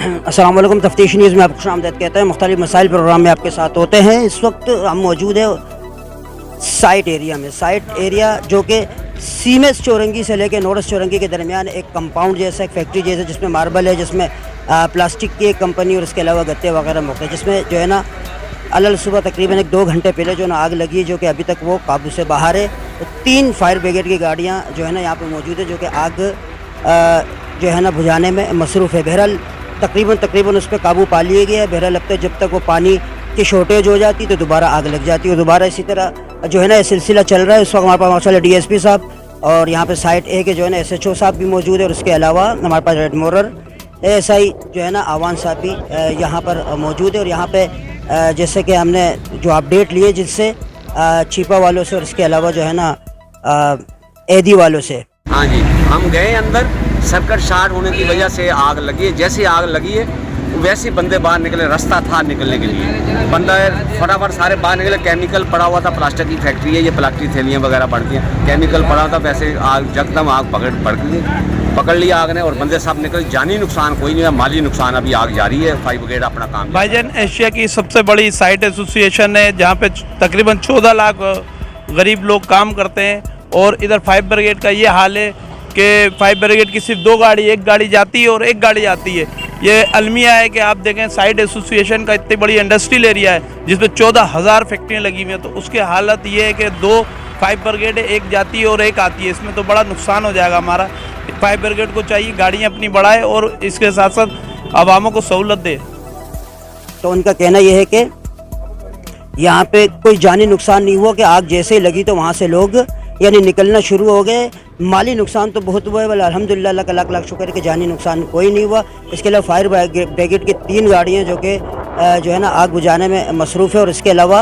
अस्सलाम वालेकुम। तफ्तीश न्यूज़ में आपको खुशामदीद कहते हैं। मुख्तलिफ मसाइल प्रोग्राम में आपके साथ होते हैं। इस वक्त हम मौजूद है साइट एरिया में। साइट एरिया जो कि सीमेंस चौरंगी से लेकर नोरस चौरंगी के दरमियान एक कंपाउंड जैसा, एक फैक्ट्री जैसा, जिसमें मार्बल है, जिसमें प्लास्टिक की एक कंपनी और इसके अलावा गत्ते वगैरह मौके, जिसमें जो है ना अलल सुबह तकरीबन 1-2 घंटे पहले जो ना आग लगी है, जो कि अभी तक वो काबू से बाहर है। तो 3 फायर ब्रिगेड की गाड़ियाँ जो है ना यहाँ पर मौजूद है, जो कि आग जो है ना बुझाने में मसरूफ़ है। बहरहाल तकरीबन उस पर काबू पा लिया गया है। बहरहाल अब तक जब तक वो पानी की शॉर्टेज हो जाती तो दोबारा आग लग जाती है, दोबारा इसी तरह जो है ना ये सिलसिला चल रहा है। इस वक्त हमारे पास माशाल्लाह DSP साहब और यहाँ पे साइट ए के जो है ना SHO साहब भी मौजूद है, और उसके अलावा हमारे पास रेड मोरर ASI जो है ना आवान साहब भी यहाँ पर मौजूद है। और यहाँ पे जैसे कि हमने जो अपडेट लिए जिससे छिपा वालों से और इसके अलावा जो है ना एदी वालों से, हाँ जी, हम गए अंदर, सर्किट शॉर्ट होने की वजह से आग लगी है। जैसे आग लगी है वैसे बंदे बाहर निकले, रास्ता था निकलने के लिए, बंदा फटाफट सारे बाहर निकले। केमिकल पड़ा हुआ था, प्लास्टिक की फैक्ट्री है, ये प्लास्टिक थैलियाँ वगैरह बढ़ती हैं, केमिकल पड़ा था। वैसे आग यकदम आग पकड़ लिया आग ने, और बंदे सब निकले। जानी नुकसान कोई नहीं है, माली नुकसान अभी आग जारी है। फायर ब्रिगेड अपना काम। भाईजान एशिया की सबसे बड़ी साइट एसोसिएशन है, जहाँ पे तकरीबन 14 लाख गरीब लोग काम करते हैं। और इधर फायर ब्रिगेड का ये हाल है कि फायर ब्रिगेड की सिर्फ 2 गाड़ी, एक गाड़ी जाती है और एक गाड़ी आती है। ये अलमिया है कि आप देखें साइट एसोसिएशन का इतनी बड़ी इंडस्ट्रियल एरिया है जिसमें 14,000 फैक्ट्रियाँ लगी हुई हैं। तो उसके हालत ये है कि 2 फायर ब्रिगेड है, एक जाती है और एक आती है। इसमें तो बड़ा नुकसान हो जाएगा हमारा। फायर ब्रिगेड को चाहिए गाड़ियाँ अपनी बढ़ाए और इसके साथ साथ आवामों को सहूलत दे। तो उनका कहना यह है कि यहाँ पे कोई जानी नुकसान नहीं हुआ, कि आग जैसे ही लगी तो वहाँ से लोग यानी निकलना शुरू हो गए। माली नुकसान तो बहुत हुआ है, वाला अल्हम्दुलिल्लाह, अल्लाह का लाख लाख शुक्र है कि जानी नुकसान कोई नहीं हुआ। इसके अलावा फायर ब्रिगेड की 3 गाड़ियाँ जो कि जो है ना आग बुझाने में मसरूफ़ है। और इसके अलावा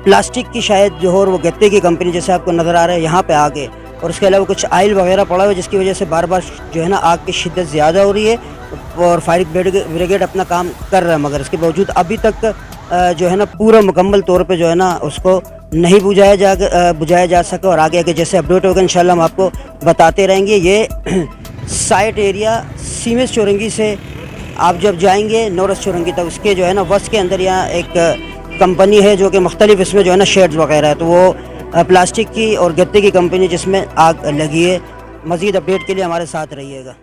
प्लास्टिक की शायद जो हो, वो गत्ते की कंपनी जैसे आपको नज़र आ रहा है यहाँ पे आगे, और उसके अलावा कुछ आयल वगैरह पड़ा हुआ है, जिसकी वजह से बार बार जो है ना आग की शिद्दत ज़्यादा हो रही है। और फायर ब्रिगेड अपना काम कर रहा है, मगर इसके बावजूद अभी तक जो है ना पूरा मुकम्मल तौर पे जो है ना उसको नहीं बुझाया जा सका। और आगे आगे जैसे अपडेट होगा इंशाल्लाह हम आपको बताते रहेंगे। ये साइट एरिया सीमेंस चौरंगी से आप जब जाएंगे नोरस चौरंगी तक, उसके जो है ना वस के अंदर यहाँ एक कंपनी है जो कि मुख्तलिफ इसमें जो है ना शेड्स वगैरह है, तो वो प्लास्टिक की और गत्ते की कंपनी जिसमें आग लगी है। मज़ीद अपडेट के लिए हमारे साथ रहिएगा।